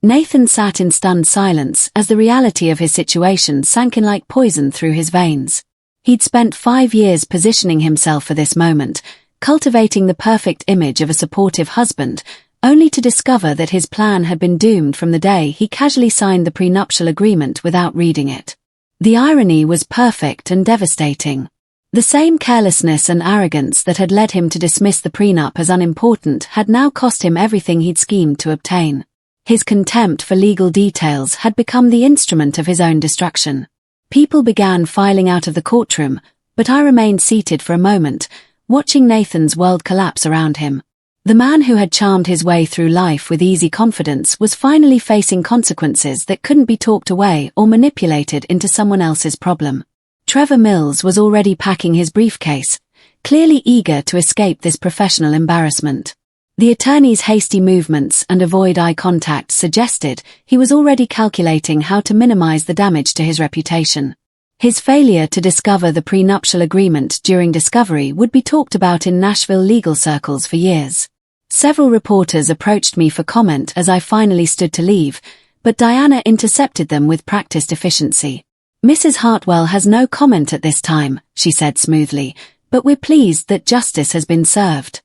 Nathan sat in stunned silence as the reality of his situation sank in like poison through his veins. He'd spent 5 years positioning himself for this moment, cultivating the perfect image of a supportive husband, only to discover that his plan had been doomed from the day he casually signed the prenuptial agreement without reading it. The irony was perfect and devastating. The same carelessness and arrogance that had led him to dismiss the prenup as unimportant had now cost him everything he'd schemed to obtain. His contempt for legal details had become the instrument of his own destruction. People began filing out of the courtroom, but I remained seated for a moment, watching Nathan's world collapse around him. The man who had charmed his way through life with easy confidence was finally facing consequences that couldn't be talked away or manipulated into someone else's problem. Trevor Mills was already packing his briefcase, clearly eager to escape this professional embarrassment. The attorney's hasty movements and avoid eye contact suggested he was already calculating how to minimize the damage to his reputation. His failure to discover the prenuptial agreement during discovery would be talked about in Nashville legal circles for years. Several reporters approached me for comment as I finally stood to leave, but Diana intercepted them with practiced efficiency. "Mrs. Hartwell has no comment at this time," she said smoothly, "but we're pleased that justice has been served."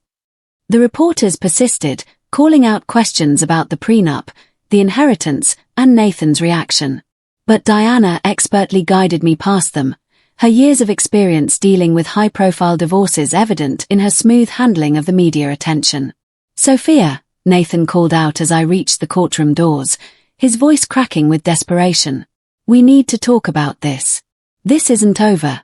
The reporters persisted, calling out questions about the prenup, the inheritance, and Nathan's reaction. But Diana expertly guided me past them, her years of experience dealing with high-profile divorces evident in her smooth handling of the media attention. "Sophia," Nathan called out as I reached the courtroom doors, his voice cracking with desperation. "We need to talk about this. This isn't over."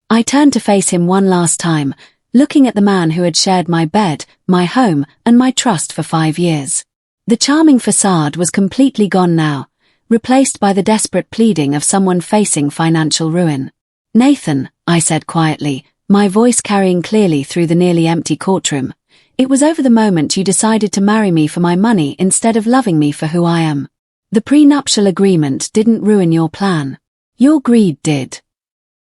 I turned to face him one last time, looking at the man who had shared my bed, my home, and my trust for 5 years. The charming facade was completely gone now, replaced by the desperate pleading of someone facing financial ruin. "Nathan," I said quietly, my voice carrying clearly through the nearly empty courtroom, "it was over the moment you decided to marry me for my money instead of loving me for who I am. The prenuptial agreement didn't ruin your plan. Your greed did."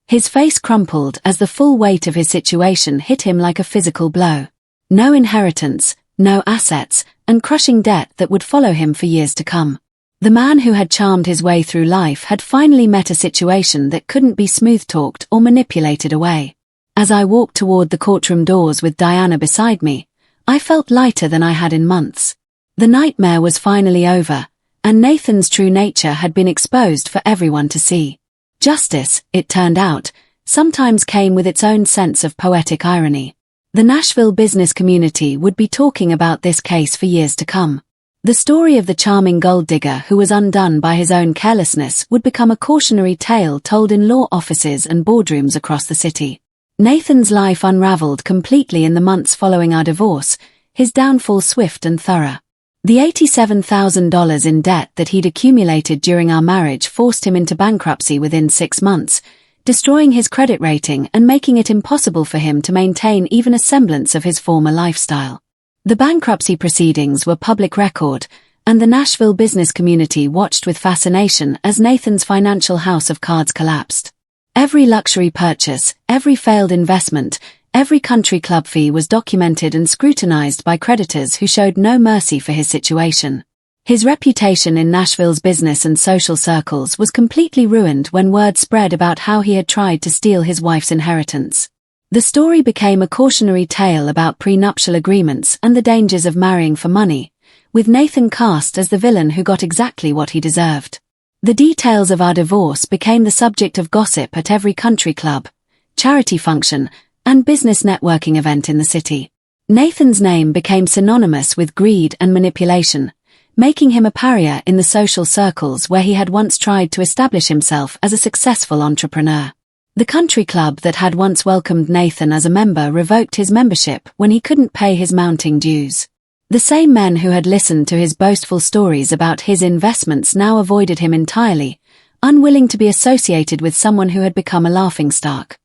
His face crumpled as the full weight of his situation hit him like a physical blow. No inheritance, no assets, and crushing debt that would follow him for years to come. The man who had charmed his way through life had finally met a situation that couldn't be smooth-talked or manipulated away. As I walked toward the courtroom doors with Diana beside me, I felt lighter than I had in months. The nightmare was finally over, and Nathan's true nature had been exposed for everyone to see. Justice, it turned out, sometimes came with its own sense of poetic irony. The Nashville business community would be talking about this case for years to come. The story of the charming gold digger who was undone by his own carelessness would become a cautionary tale told in law offices and boardrooms across the city. Nathan's life unraveled completely in the months following our divorce, his downfall swift and thorough. The $87,000 in debt that he'd accumulated during our marriage forced him into bankruptcy within 6 months, destroying his credit rating and making it impossible for him to maintain even a semblance of his former lifestyle. The bankruptcy proceedings were public record, and the Nashville business community watched with fascination as Nathan's financial house of cards collapsed. Every luxury purchase, every failed investment, every country club fee was documented and scrutinized by creditors who showed no mercy for his situation. His reputation in Nashville's business and social circles was completely ruined when word spread about how he had tried to steal his wife's inheritance. The story became a cautionary tale about prenuptial agreements and the dangers of marrying for money, with Nathan cast as the villain who got exactly what he deserved. The details of our divorce became the subject of gossip at every country club, charity function, and business networking event in the city. Nathan's name became synonymous with greed and manipulation, making him a pariah in the social circles where he had once tried to establish himself as a successful entrepreneur. The country club that had once welcomed Nathan as a member revoked his membership when he couldn't pay his mounting dues. The same men who had listened to his boastful stories about his investments now avoided him entirely, unwilling to be associated with someone who had become a laughingstock.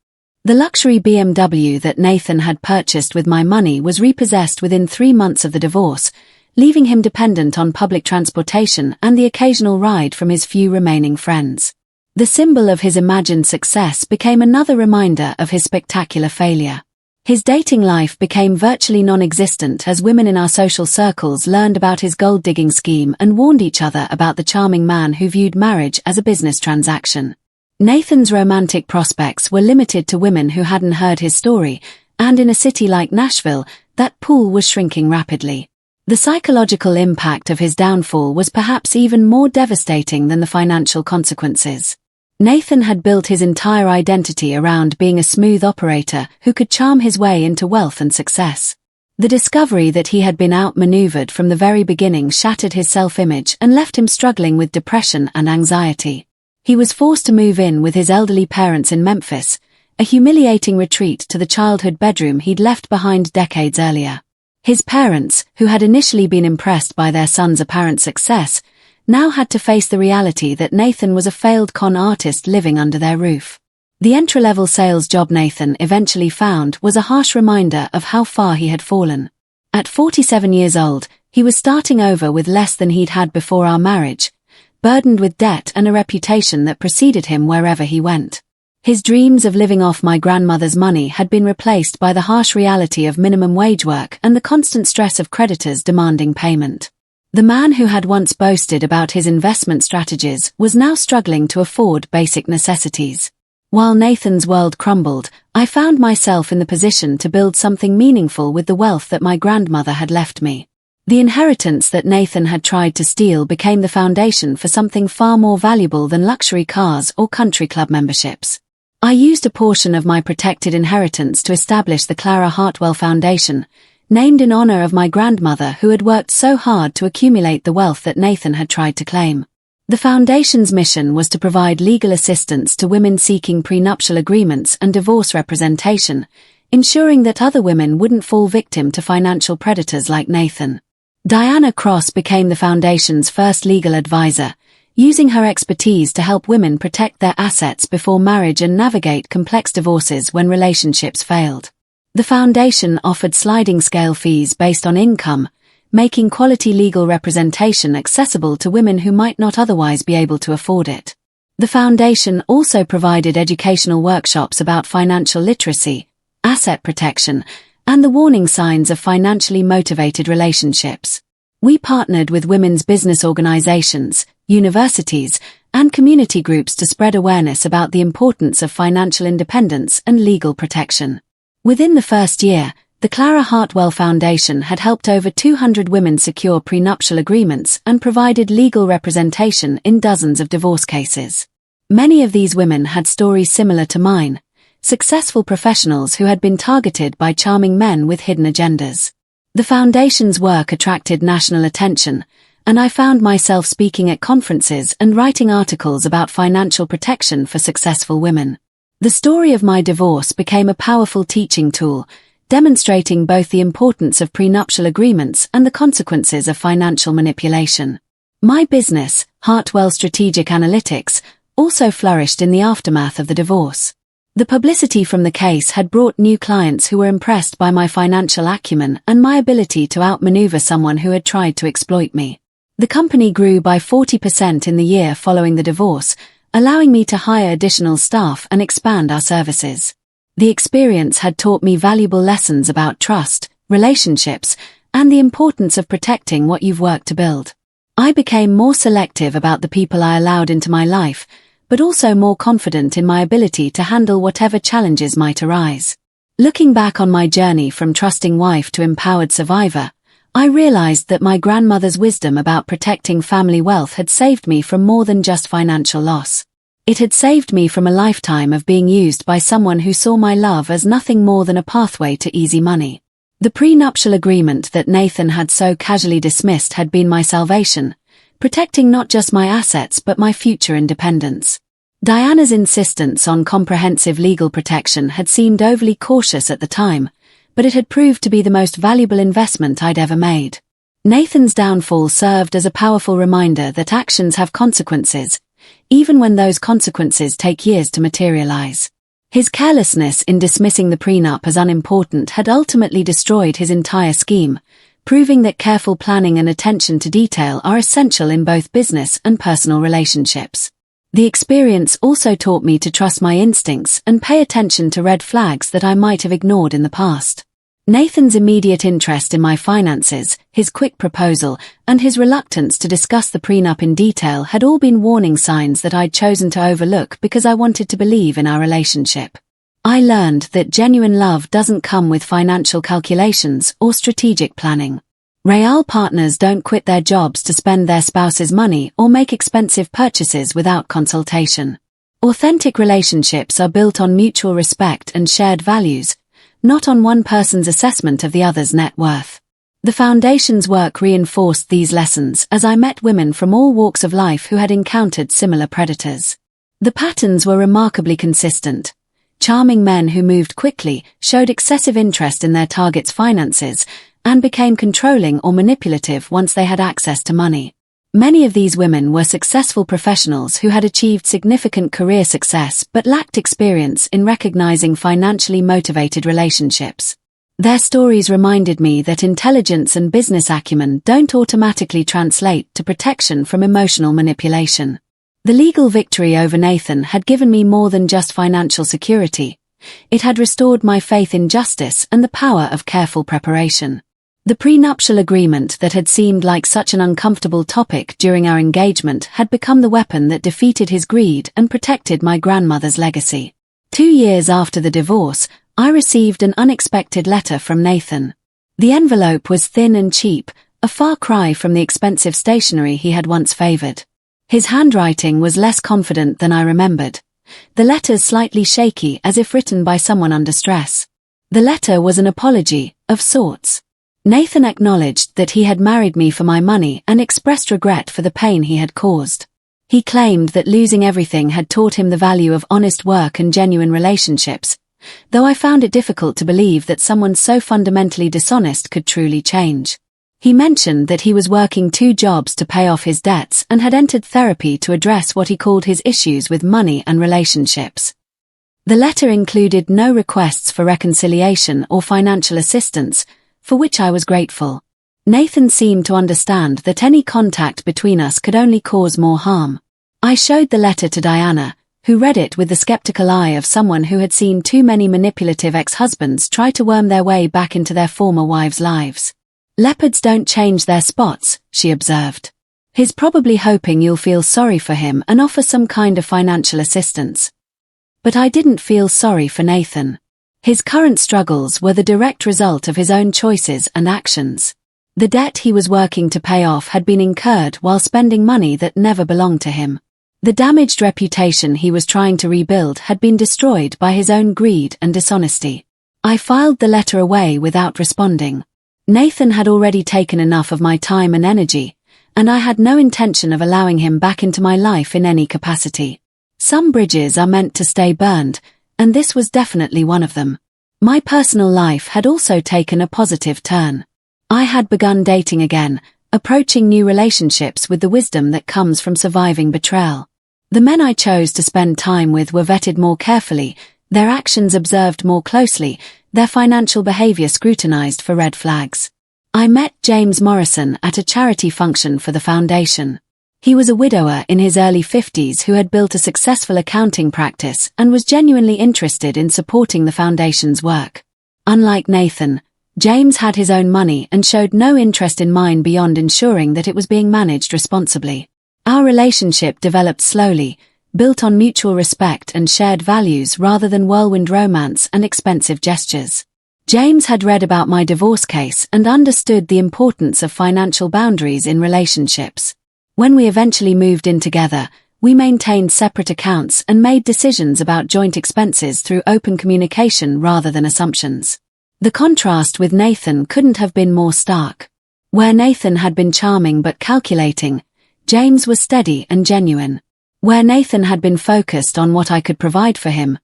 The luxury BMW that Nathan had purchased with my money was repossessed within 3 months of the divorce, leaving him dependent on public transportation and the occasional ride from his few remaining friends. The symbol of his imagined success became another reminder of his spectacular failure. His dating life became virtually non-existent as women in our social circles learned about his gold-digging scheme and warned each other about the charming man who viewed marriage as a business transaction. Nathan's romantic prospects were limited to women who hadn't heard his story, and in a city like Nashville, that pool was shrinking rapidly. The psychological impact of his downfall was perhaps even more devastating than the financial consequences. Nathan had built his entire identity around being a smooth operator who could charm his way into wealth and success. The discovery that he had been outmaneuvered from the very beginning shattered his self-image and left him struggling with depression and anxiety. He was forced to move in with his elderly parents in Memphis, a humiliating retreat to the childhood bedroom he'd left behind decades earlier. His parents, who had initially been impressed by their son's apparent success, now had to face the reality that Nathan was a failed con artist living under their roof. The entry-level sales job Nathan eventually found was a harsh reminder of how far he had fallen. At 47 years old, he was starting over with less than he'd had before our marriage, burdened with debt and a reputation that preceded him wherever he went. His dreams of living off my grandmother's money had been replaced by the harsh reality of minimum wage work and the constant stress of creditors demanding payment. The man who had once boasted about his investment strategies was now struggling to afford basic necessities. While Nathan's world crumbled, I found myself in the position to build something meaningful with the wealth that my grandmother had left me. The inheritance that Nathan had tried to steal became the foundation for something far more valuable than luxury cars or country club memberships. I used a portion of my protected inheritance to establish the Clara Hartwell Foundation, named in honor of my grandmother who had worked so hard to accumulate the wealth that Nathan had tried to claim. The foundation's mission was to provide legal assistance to women seeking prenuptial agreements and divorce representation, ensuring that other women wouldn't fall victim to financial predators like Nathan. Diana Cross became the foundation's first legal advisor, using her expertise to help women protect their assets before marriage and navigate complex divorces when relationships failed. The foundation offered sliding scale fees based on income, making quality legal representation accessible to women who might not otherwise be able to afford it. The foundation also provided educational workshops about financial literacy, asset protection, and the warning signs of financially motivated relationships. We partnered with women's business organizations, universities, and community groups to spread awareness about the importance of financial independence and legal protection. Within the first year, the Clara Hartwell Foundation had helped over 200 women secure prenuptial agreements and provided legal representation in dozens of divorce cases. Many of these women had stories similar to mine, successful professionals who had been targeted by charming men with hidden agendas. The foundation's work attracted national attention, and I found myself speaking at conferences and writing articles about financial protection for successful women. The story of my divorce became a powerful teaching tool, demonstrating both the importance of prenuptial agreements and the consequences of financial manipulation. My business, Hartwell Strategic Analytics, also flourished in the aftermath of the divorce. The publicity from the case had brought new clients who were impressed by my financial acumen and my ability to outmaneuver someone who had tried to exploit me. The company grew by 40% in the year following the divorce, allowing me to hire additional staff and expand our services. The experience had taught me valuable lessons about trust, relationships, and the importance of protecting what you've worked to build. I became more selective about the people I allowed into my life, but also more confident in my ability to handle whatever challenges might arise. Looking back on my journey from trusting wife to empowered survivor, I realized that my grandmother's wisdom about protecting family wealth had saved me from more than just financial loss. It had saved me from a lifetime of being used by someone who saw my love as nothing more than a pathway to easy money. The prenuptial agreement that Nathan had so casually dismissed had been my salvation, protecting not just my assets but my future independence. Diana's insistence on comprehensive legal protection had seemed overly cautious at the time, but it had proved to be the most valuable investment I'd ever made. Nathan's downfall served as a powerful reminder that actions have consequences, even when those consequences take years to materialize. His carelessness in dismissing the prenup as unimportant had ultimately destroyed his entire scheme, proving that careful planning and attention to detail are essential in both business and personal relationships. The experience also taught me to trust my instincts and pay attention to red flags that I might have ignored in the past. Nathan's immediate interest in my finances, his quick proposal, and his reluctance to discuss the prenup in detail had all been warning signs that I'd chosen to overlook because I wanted to believe in our relationship. I learned that genuine love doesn't come with financial calculations or strategic planning. Real partners don't quit their jobs to spend their spouse's money or make expensive purchases without consultation. Authentic relationships are built on mutual respect and shared values, not on one person's assessment of the other's net worth. The Foundation's work reinforced these lessons as I met women from all walks of life who had encountered similar predators. The patterns were remarkably consistent. Charming men who moved quickly, showed excessive interest in their target's finances, and became controlling or manipulative once they had access to money. Many of these women were successful professionals who had achieved significant career success but lacked experience in recognizing financially motivated relationships. Their stories reminded me that intelligence and business acumen don't automatically translate to protection from emotional manipulation. The legal victory over Nathan had given me more than just financial security. It had restored my faith in justice and the power of careful preparation. The prenuptial agreement that had seemed like such an uncomfortable topic during our engagement had become the weapon that defeated his greed and protected my grandmother's legacy. 2 years after the divorce, I received an unexpected letter from Nathan. The envelope was thin and cheap, a far cry from the expensive stationery he had once favored. His handwriting was less confident than I remembered. The letters slightly shaky as if written by someone under stress. The letter was an apology, of sorts. Nathan acknowledged that he had married me for my money and expressed regret for the pain he had caused. He claimed that losing everything had taught him the value of honest work and genuine relationships, though I found it difficult to believe that someone so fundamentally dishonest could truly change. He mentioned that he was working 2 jobs to pay off his debts and had entered therapy to address what he called his issues with money and relationships. The letter included no requests for reconciliation or financial assistance, for which I was grateful. Nathan seemed to understand that any contact between us could only cause more harm. I showed the letter to Diana, who read it with the skeptical eye of someone who had seen too many manipulative ex-husbands try to worm their way back into their former wives' lives. "Leopards don't change their spots," she observed. "He's probably hoping you'll feel sorry for him and offer some kind of financial assistance." But I didn't feel sorry for Nathan. His current struggles were the direct result of his own choices and actions. The debt he was working to pay off had been incurred while spending money that never belonged to him. The damaged reputation he was trying to rebuild had been destroyed by his own greed and dishonesty. I filed the letter away without responding. Nathan had already taken enough of my time and energy, and I had no intention of allowing him back into my life in any capacity. Some bridges are meant to stay burned, and this was definitely one of them. My personal life had also taken a positive turn. I had begun dating again, approaching new relationships with the wisdom that comes from surviving betrayal. The men I chose to spend time with were vetted more carefully, their actions observed more closely, their financial behavior scrutinized for red flags. I met James Morrison at a charity function for the Foundation. He was a widower in his early 50s who had built a successful accounting practice and was genuinely interested in supporting the Foundation's work. Unlike Nathan, James had his own money and showed no interest in mine beyond ensuring that it was being managed responsibly. Our relationship developed slowly, built on mutual respect and shared values rather than whirlwind romance and expensive gestures. James had read about my divorce case and understood the importance of financial boundaries in relationships. When we eventually moved in together, we maintained separate accounts and made decisions about joint expenses through open communication rather than assumptions. The contrast with Nathan couldn't have been more stark. Where Nathan had been charming but calculating, James was steady and genuine. Where Nathan had been focused on what I could provide for him,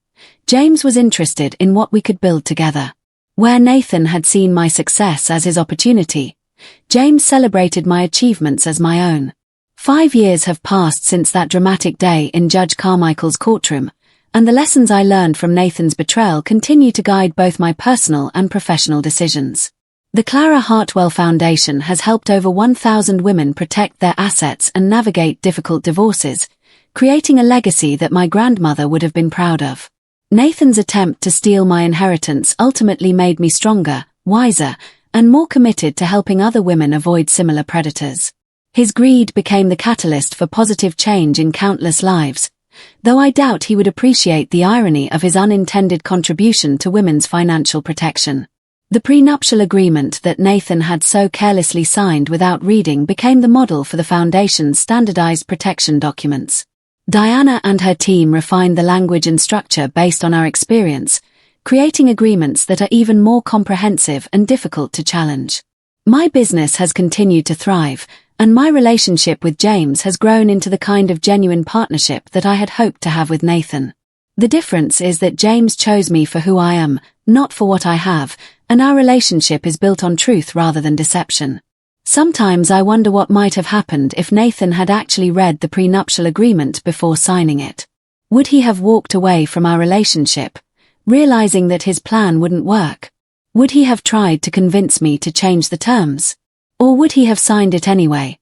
James was interested in what we could build together. Where Nathan had seen my success as his opportunity, James celebrated my achievements as my own. 5 years have passed since that dramatic day in Judge Carmichael's courtroom, and the lessons I learned from Nathan's betrayal continue to guide both my personal and professional decisions. The Clara Hartwell Foundation has helped over 1,000 women protect their assets and navigate difficult divorces, creating a legacy that my grandmother would have been proud of. Nathan's attempt to steal my inheritance ultimately made me stronger, wiser, and more committed to helping other women avoid similar predators. His greed became the catalyst for positive change in countless lives, though I doubt he would appreciate the irony of his unintended contribution to women's financial protection. The prenuptial agreement that Nathan had so carelessly signed without reading became the model for the Foundation's standardized protection documents. Diana and her team refined the language and structure based on our experience, creating agreements that are even more comprehensive and difficult to challenge. My business has continued to thrive, and my relationship with James has grown into the kind of genuine partnership that I had hoped to have with Nathan. The difference is that James chose me for who I am, not for what I have, and our relationship is built on truth rather than deception. Sometimes I wonder what might have happened if Nathan had actually read the prenuptial agreement before signing it. Would he have walked away from our relationship, realizing that his plan wouldn't work? Would he have tried to convince me to change the terms? Or would he have signed it anyway,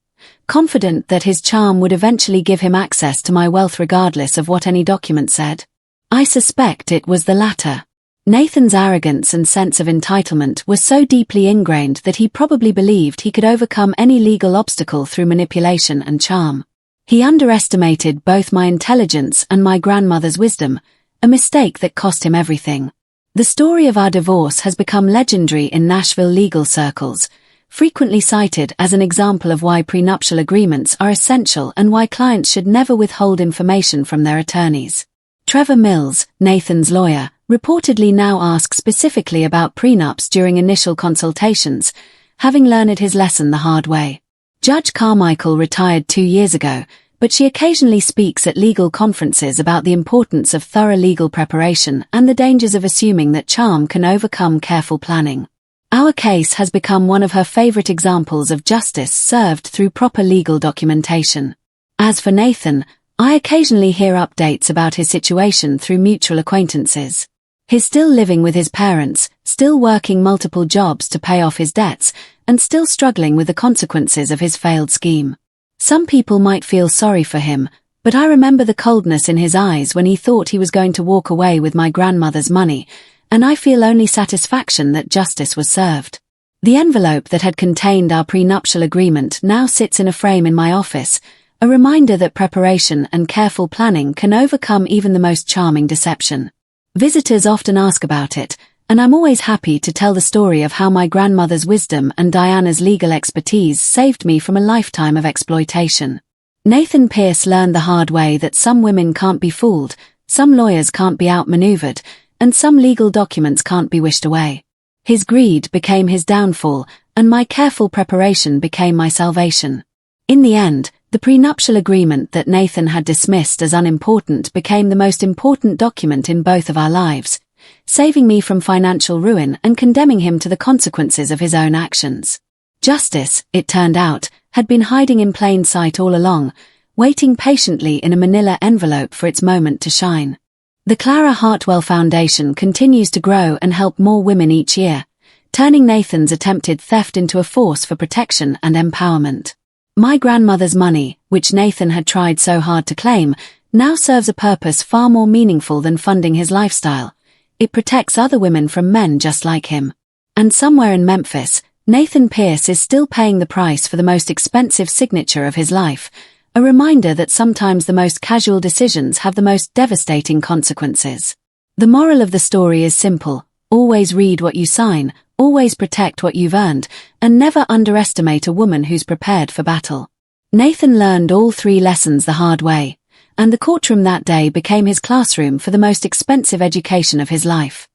confident that his charm would eventually give him access to my wealth regardless of what any document said? I suspect it was the latter. Nathan's arrogance and sense of entitlement were so deeply ingrained that he probably believed he could overcome any legal obstacle through manipulation and charm. He underestimated both my intelligence and my grandmother's wisdom, a mistake that cost him everything. The story of our divorce has become legendary in Nashville legal circles, frequently cited as an example of why prenuptial agreements are essential and why clients should never withhold information from their attorneys. Trevor Mills, Nathan's lawyer, reportedly now asks specifically about prenups during initial consultations, having learned his lesson the hard way. Judge Carmichael retired 2 years ago, but she occasionally speaks at legal conferences about the importance of thorough legal preparation and the dangers of assuming that charm can overcome careful planning. Our case has become one of her favorite examples of justice served through proper legal documentation. As for Nathan, I occasionally hear updates about his situation through mutual acquaintances. He's still living with his parents, still working multiple jobs to pay off his debts, and still struggling with the consequences of his failed scheme. Some people might feel sorry for him, but I remember the coldness in his eyes when he thought he was going to walk away with my grandmother's money, and I feel only satisfaction that justice was served. The envelope that had contained our prenuptial agreement now sits in a frame in my office, a reminder that preparation and careful planning can overcome even the most charming deception. Visitors often ask about it, and I'm always happy to tell the story of how my grandmother's wisdom and Diana's legal expertise saved me from a lifetime of exploitation. Nathan Pierce learned the hard way that some women can't be fooled, some lawyers can't be outmaneuvered, and some legal documents can't be wished away. His greed became his downfall, and my careful preparation became my salvation. In the end, the prenuptial agreement that Nathan had dismissed as unimportant became the most important document in both of our lives, saving me from financial ruin and condemning him to the consequences of his own actions. Justice, it turned out, had been hiding in plain sight all along, waiting patiently in a manila envelope for its moment to shine. The Clara Hartwell Foundation continues to grow and help more women each year, turning Nathan's attempted theft into a force for protection and empowerment. My grandmother's money, which Nathan had tried so hard to claim, now serves a purpose far more meaningful than funding his lifestyle. It protects other women from men just like him. And somewhere in Memphis, Nathan Pierce is still paying the price for the most expensive signature of his life, a reminder that sometimes the most casual decisions have the most devastating consequences. The moral of the story is simple: always read what you sign, always protect what you've earned, and never underestimate a woman who's prepared for battle. Nathan learned all 3 lessons the hard way, and the courtroom that day became his classroom for the most expensive education of his life.